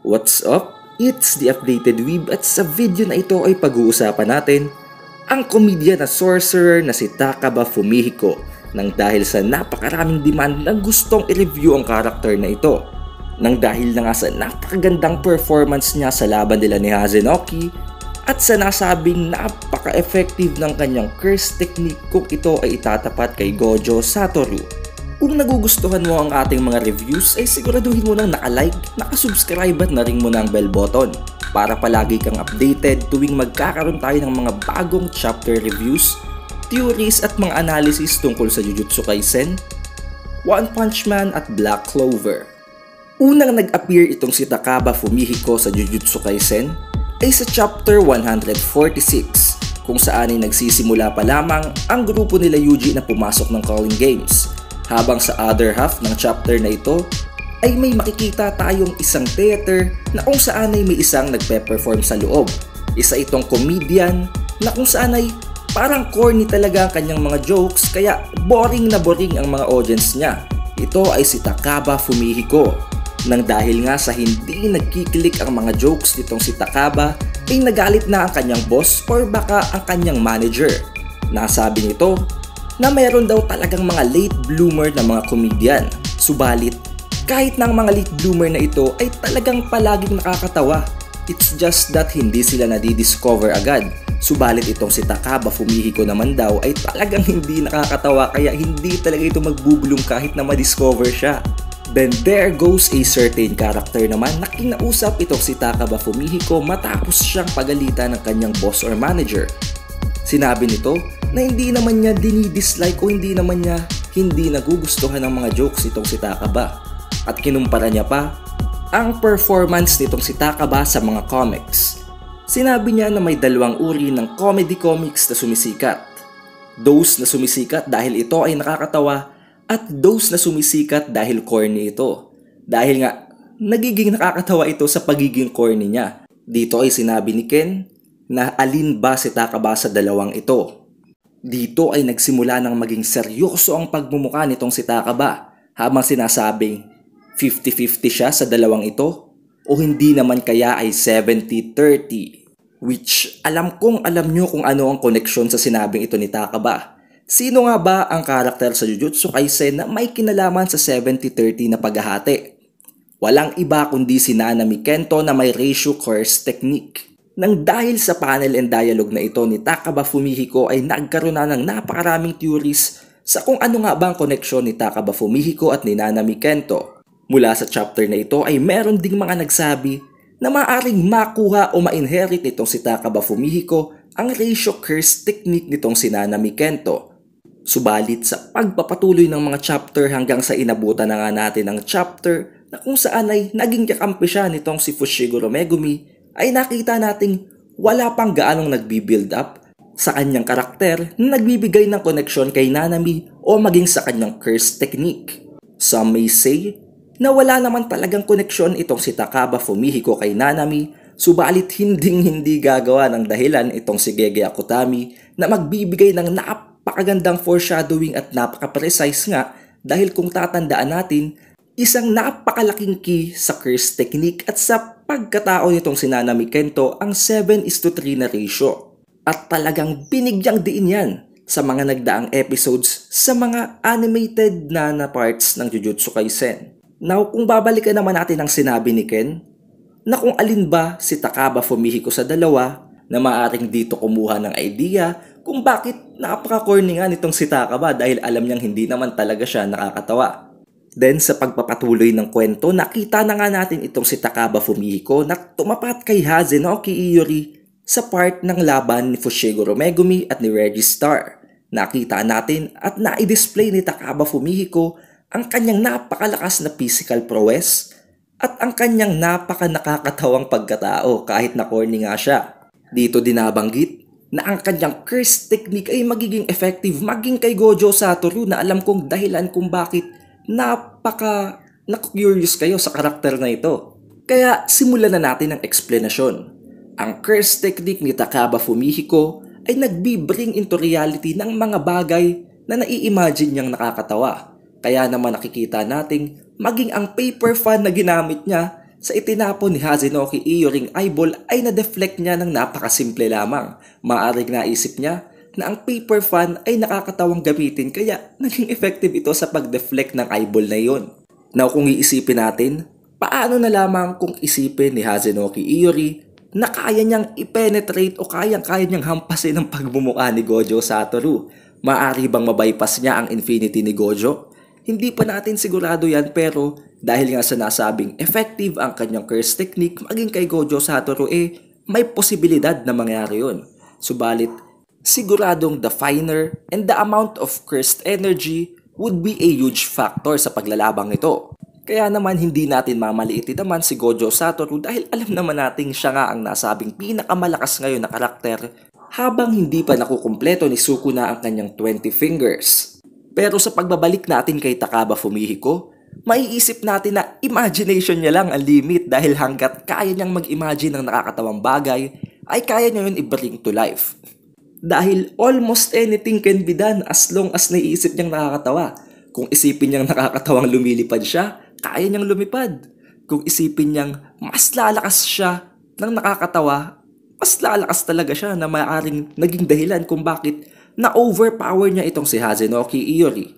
What's up? It's the Updated Weeb at sa video na ito ay pag-uusapan natin ang komedya na sorcerer na si Takaba Fumihiko nang dahil sa napakaraming demand na gustong i-review ang karakter na ito. Nang dahil na nga sa napakagandang performance niya sa laban nila ni Hazunoki at sa nasabing napaka-effective ng kanyang curse technique kung ito ay itatapat kay Gojo Satoru. Kung nagugustuhan mo ang ating mga reviews ay siguraduhin mo nang naka-like, naka-subscribe at na-ring mo na ang bell button para palagi kang updated tuwing magkakaroon tayo ng mga bagong chapter reviews, theories at mga analysis tungkol sa Jujutsu Kaisen, One Punch Man at Black Clover. Unang nag-appear itong si Takaba Fumihiko sa Jujutsu Kaisen ay sa chapter 146 kung saan ay nagsisimula pa lamang ang grupo nila Yuji na pumasok ng Calling Games. Habang sa other half ng chapter na ito ay may makikita tayong isang theater na kung saan ay may isang nagpe-perform sa loob. Isa itong comedian na kung saan ay parang corny talaga ang kanyang mga jokes kaya boring na boring ang mga audience niya. Ito ay si Takaba Fumihiko. Nang dahil nga sa hindi nagkikilik ang mga jokes nitong si Takaba ay nagalit na ang kanyang boss or baka ang kanyang manager. Nasabi nito na mayroon daw talagang mga late bloomer na mga comedian. Subalit, kahit na ang mga late bloomer na ito ay talagang palaging nakakatawa. It's just that hindi sila nadidiscover agad. Subalit itong si Takaba Fumihiko naman daw ay talagang hindi nakakatawa kaya hindi talaga ito magbubulong kahit na madiscover siya. Then there goes a certain character naman na kinausap itong si Takaba Fumihiko matapos siyang pagalitan ng kanyang boss or manager. Sinabi nito na hindi naman niya dinidislike o hindi naman niya hindi nagugustuhan ng mga jokes itong si Takaba. At kinumpara niya pa ang performance nitong si Takaba sa mga comics. Sinabi niya na may dalawang uri ng comedy comics na sumisikat. Those na sumisikat dahil ito ay nakakatawa at those na sumisikat dahil corny ito. Dahil nga nagiging nakakatawa ito sa pagiging corny niya. Dito ay sinabi ni Ken na alin ba si Takaba sa dalawang ito. Dito ay nagsimula ng maging seryoso ang pagmumukha nitong si Takaba habang sinasabing 50-50 siya sa dalawang ito o hindi naman kaya ay 70-30. Which alam kong alam nyo kung ano ang koneksyon sa sinabing ito ni Takaba. Sino nga ba ang karakter sa Jujutsu Kaisen na may kinalaman sa 70-30 na paghahati? Walang iba kundi si Nanami Kento na may ratio curse technique. Nang dahil sa panel and dialogue na ito ni Takaba Fumihiko ay nagkaroon na ng napakaraming theories sa kung ano nga ba ang koneksyon ni Takaba Fumihiko at ni Nanami Kento. Mula sa chapter na ito ay meron ding mga nagsabi na maaaring makuha o ma-inherit nitong si Takaba Fumihiko ang ratio curse technique nitong si Nanami Kento. Subalit sa pagpapatuloy ng mga chapter hanggang sa inabutan na nga natin ang chapter na kung saan ay naging kakampi siya nitong si Fushiguro Megumi ay nakita nating wala pang gaanong nagbi-build up sa kanyang karakter na nagbibigay ng koneksyon kay Nanami o maging sa kanyang curse technique. Some may say na wala naman talagang koneksyon itong si Takaba Fumihiko kay Nanami, subalit hindi gagawa ng dahilan itong si Gege Akutami na magbibigay ng napakagandang foreshadowing at napaka-precise nga dahil kung tatandaan natin, isang napakalaking key sa curse technique at sa pagkatao nitong si Nanami Kento ang 7:3 na ratio. At talagang binigyang diin yan sa mga nagdaang episodes sa mga animated na parts ng Jujutsu Kaisen. Now, kung babalikan naman natin ang sinabi ni Ken, na kung alin ba si Takaba Fumihiko sa dalawa na maaaring dito kumuha ng idea kung bakit napaka-corny nga nitong si Takaba dahil alam niyang hindi naman talaga siya nakakatawa. Then sa pagpapatuloy ng kwento, nakita na nga natin itong si Takaba Fumihiko na tumapat kay Hazunoki Iori sa part ng laban ni Fushiguro Megumi at ni Registar. Nakita natin at na-display ni Takaba Fumihiko ang kanyang napakalakas na physical prowess at ang kanyang napaka-nakakatawang pagkatao kahit na corny nga siya. Dito din nabanggit na ang kanyang curse technique ay magiging effective maging kay Gojo Satoru na alam kong dahilan kung bakit na-curious kayo sa karakter na ito. Kaya simulan na natin ang explanation. Ang curse technique ni Takaba Fumihiko ay nagbi-bring into reality ng mga bagay na nai-imagine niyang nakakatawa. Kaya naman nakikita nating maging ang paper fan na ginamit niya sa itinapon ni Hazenouki Ioring eyeball ay na-deflect niya ng napakasimple lamang. Maaaring naisip niya na ang paper fan ay nakakatawang gamitin kaya naging effective ito sa pag-deflect ng eyeball na iyon. Now kung iisipin natin, paano na lamang kung isipin ni Hazenouki Iori na kaya niyang i-penetrate o kaya niyang hampasin ang pagmumukha ni Gojo Satoru? Maaari bang mabypass niya ang infinity ni Gojo? Hindi pa natin sigurado yan pero dahil nga sa nasabing effective ang kanyang curse technique maging kay Gojo Satoru may posibilidad na mangyari yun. Subalit, siguradong the finer and the amount of cursed energy would be a huge factor sa paglalabang ito. Kaya naman hindi natin mamaliitin naman si Gojo Satoru dahil alam naman natin siya nga ang nasabing pinakamalakas ngayon na karakter habang hindi pa nakukumpleto ni Sukuna ang kanyang 20 fingers. Pero sa pagbabalik natin kay Takaba Fumihiko, maiisip natin na imagination niya lang ang limit dahil hanggat kaya niyang mag-imagine ng nakakatawang bagay, ay kaya niya yun i-bring to life. Dahil almost anything can be done as long as naiisip niyang nakakatawa. Kung isipin niyang nakakatawang lumilipad siya, kaya niyang lumipad. Kung isipin niyang mas lalakas siya ng nakakatawa, mas lalakas talaga siya na maaaring naging dahilan kung bakit na-overpower niya itong si Hazenouki Iori.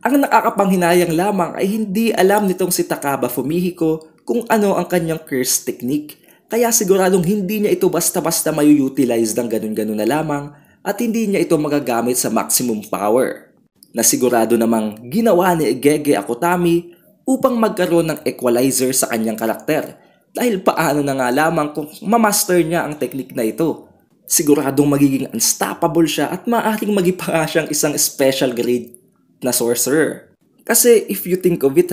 Ang nakakapanghinayang lamang ay hindi alam nitong si Takaba Fumihiko kung ano ang kanyang curse technique. Kaya siguradong hindi niya ito basta-basta mayu-utilize ng ganun-ganun na lamang at hindi niya ito magagamit sa maximum power. Na sigurado namang ginawa ni Gege Akutami upang magkaroon ng equalizer sa kanyang karakter. Dahil paano na nga lamang kung mamaster niya ang technique na ito. Siguradong magiging unstoppable siya at maaaring maging pa siyang isang special grade na sorcerer. Kasi if you think of it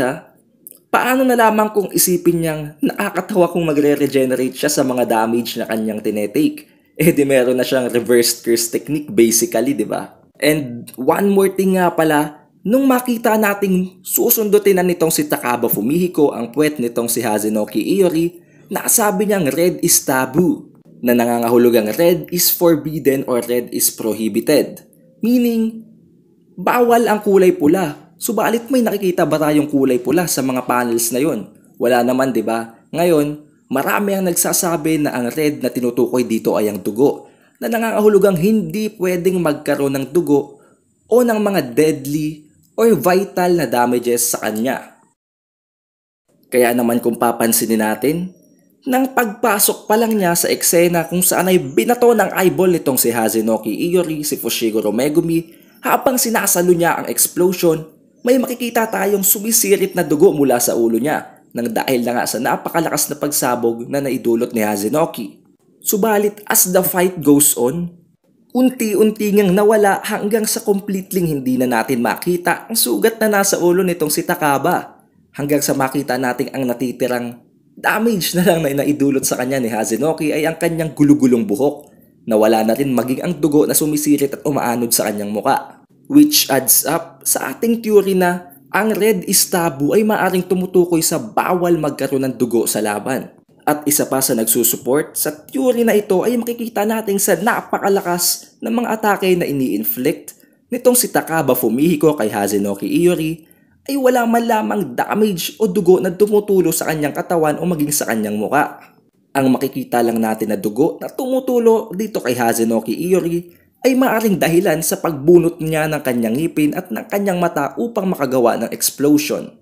paano na lamang kung isipin niyang nakakatawa kung magre-regenerate siya sa mga damage na kanyang tinetake? Di meron na siyang reversed curse technique basically, di ba? And one more thing nga pala, nung makita nating susundutin na nitong si Takaba Fumihiko ang puwet nitong si Hazenouki Iori, nasabi niyang red is taboo. Na nangangahulugang red is forbidden or red is prohibited. Meaning, bawal ang kulay pula. Subalit may nakikita ba tayong kulay pula sa mga panels na yon? Wala naman, di ba? Ngayon, marami ang nagsasabi na ang red na tinutukoy dito ay ang dugo. Na nangangahulugang hindi pwedeng magkaroon ng dugo o ng mga deadly or vital na damages sa kanya. Kaya naman kung papansinin natin, nang pagpasok pa lang niya sa eksena kung saan ay binato ng eyeball nitong si Hazenouki Iori, si Fushiguro Megumi, habang sinasalo niya ang explosion, may makikita tayong sumisirit na dugo mula sa ulo niya nang dahil na nga sa napakalakas na pagsabog na naidulot ni Hazenouki. Subalit as the fight goes on, unti-unti ngang nawala hanggang sa completely hindi na natin makita ang sugat na nasa ulo nitong si Takaba. Hanggang sa makita natin ang natitirang damage na lang na inaidulot sa kanya ni Hazenouki ay ang kanyang gulugulong buhok na wala na rin maging ang dugo na sumisirit at umaanod sa kanyang muka. Which adds up sa ating theory na ang red is taboo ay maaring tumutukoy sa bawal magkaroon ng dugo sa laban. At isa pa sa nagsusupport sa theory na ito ay makikita natin sa napakalakas ng mga atake na ini-inflict nitong si Takaba Fumihiko kay Hazenouki Iori ay wala man lamang damage o dugo na tumutulo sa kanyang katawan o maging sa kanyang muka. Ang makikita lang natin na dugo na tumutulo dito kay Hazenouki Iori ay maaring dahilan sa pagbunot niya ng kanyang ngipin at ng kanyang mata upang makagawa ng explosion.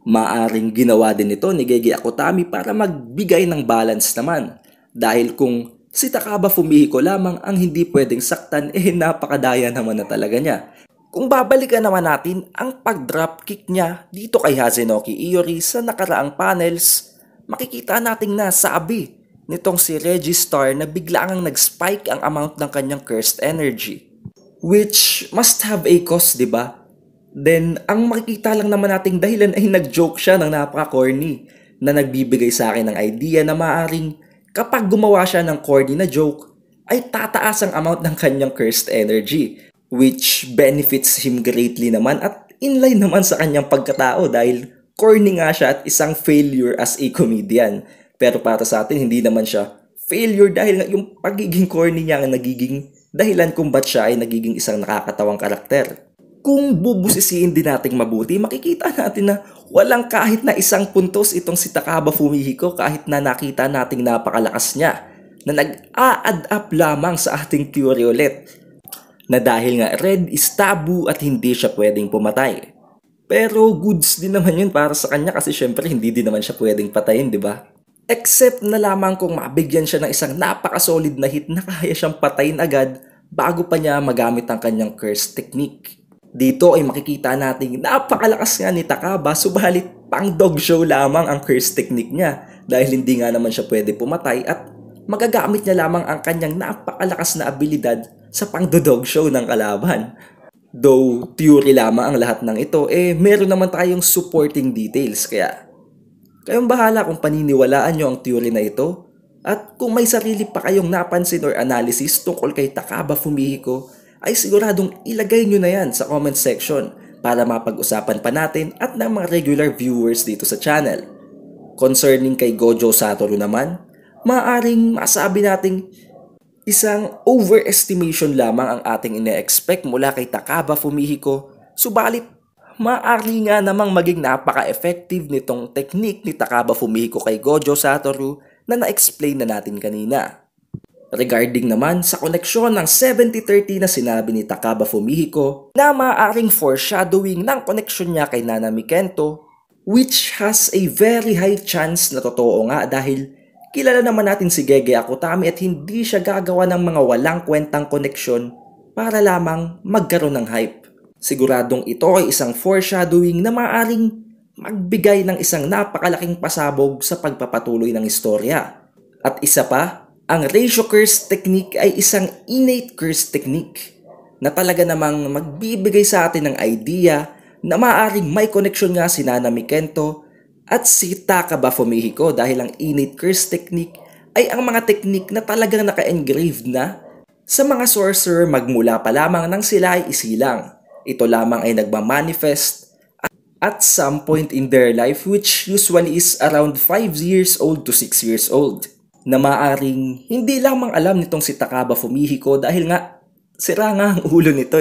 Maaring ginawa din ito ni Gege Akutami para magbigay ng balance naman. Dahil kung si Takaba Fumihiko lamang ang hindi pwedeng saktan napakadaya naman na talaga niya. Kung babalikan naman natin ang pag-drop kick niya dito kay Hazenouki Iori sa nakaraang panels, makikita nating nasabi nitong si Registar na biglang nag-spike ang amount ng kanyang cursed energy. Which must have a cause, di ba? Then, ang makikita lang naman nating dahilan ay nag-joke siya ng napaka-corny na nagbibigay sa akin ng idea na maaring kapag gumawa siya ng corny na joke, ay tataas ang amount ng kanyang cursed energy. Which benefits him greatly naman at inline naman sa kanyang pagkatao dahil corny nga siya at isang failure as a comedian. Pero para sa atin, hindi naman siya failure dahil nga yung pagiging corny niya ang nagiging dahilan kung ba't siya ay nagiging isang nakakatawang karakter. Kung bubusisiin din nating mabuti, makikita natin na walang kahit na isang puntos itong si Takaba Fumihiko kahit na nakita nating napakalakas niya na nag-a-add up lamang sa ating theory ulit na dahil nga red is taboo at hindi siya pwedeng pumatay. Pero goods din naman yun para sa kanya kasi syempre hindi din naman siya pwedeng patayin, di ba? Except na lamang kung mabigyan siya ng isang napaka-solid na hit na kaya siyang patayin agad bago pa niya magamit ang kanyang curse technique. Dito ay makikita nating napakalakas nga ni Takaba subalit pang dog show lamang ang curse technique niya dahil hindi nga naman siya pwede pumatay at magagamit niya lamang ang kanyang napakalakas na abilidad sa pang dog show ng kalaban. Though theory lamang ang lahat ng ito, meron naman tayong supporting details kaya kayong bahala kung paniniwalaan nyo ang theory na ito at kung may sarili pa kayong napansin or analysis tungkol kay Takaba Fumihiko ay siguradong ilagay nyo na yan sa comment section para mapag-usapan pa natin at ng mga regular viewers dito sa channel. Concerning kay Gojo Satoru naman, maaaring masabi nating isang overestimation lamang ang ating ine-expect mula kay Takaba Fumihiko, subalit maaari nga namang maging napaka-effective nitong technique ni Takaba Fumihiko kay Gojo Satoru na na-explain na natin kanina. Regarding naman sa koneksyon ng 70-30 na sinabi ni Takaba Fumihiko na maaaring foreshadowing ng koneksyon niya kay Nanami Kento, which has a very high chance na totoo nga dahil kilala naman natin si Gege Akutami at hindi siya gagawa ng mga walang kwentang koneksyon para lamang magkaroon ng hype. Siguradong ito ay isang foreshadowing na maaaring magbigay ng isang napakalaking pasabog sa pagpapatuloy ng istorya. At isa pa, ang ratio curse technique ay isang innate curse technique na talaga namang magbibigay sa atin ng idea na maaaring may connection nga si Nanami Kento at si Takaba Fumihiko dahil ang innate curse technique ay ang mga technique na talagang naka-engraved na sa mga sorcerer magmula pa lamang nang sila ay isilang. Ito lamang ay nagmamanifest at some point in their life which usually is around 5 years old to 6 years old na maaring hindi lamang alam nitong si Takaba Fumihiko dahil nga sira nga ang ulo nito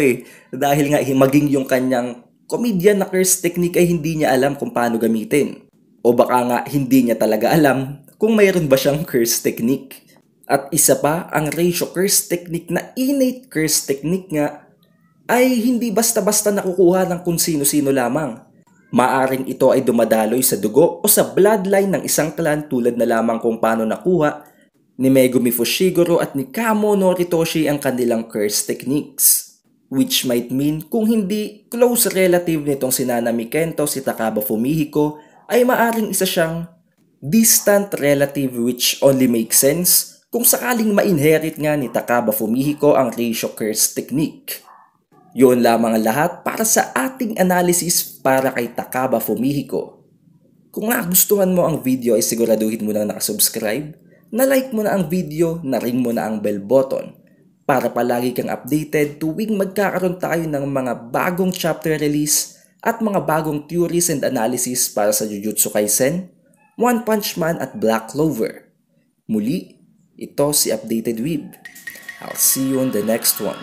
dahil nga maging yung kanyang comedian na curse technique ay hindi niya alam kung paano gamitin o baka nga hindi niya talaga alam kung mayroon ba siyang curse technique. At isa pa, ang ratio curse technique na innate curse technique nga ay hindi basta-basta nakukuha ng kung sino-sino lamang. Maaring ito ay dumadaloy sa dugo o sa bloodline ng isang clan tulad na lamang kung paano nakuha ni Megumi Fushiguro at ni Kamo Noritoshi ang kanilang curse techniques. Which might mean kung hindi close relative nitong si Nanami Kento, si Takaba Fumihiko, ay maaring isa siyang distant relative which only makes sense kung sakaling ma-inherit nga ni Takaba Fumihiko ang ratio curse technique. Yun lamang ang lahat para sa ating analysis para kay Takaba Fumihiko. Kung nagustuhan mo ang video ay siguraduhin mo na nakasubscribe, na-like mo na ang video, na-ring mo na ang bell button para palagi kang updated tuwing magkakaroon tayo ng mga bagong chapter release at mga bagong theories and analysis para sa Jujutsu Kaisen, One Punch Man at Black Clover. Muli, ito si Updated Weeb. I'll see you on the next one.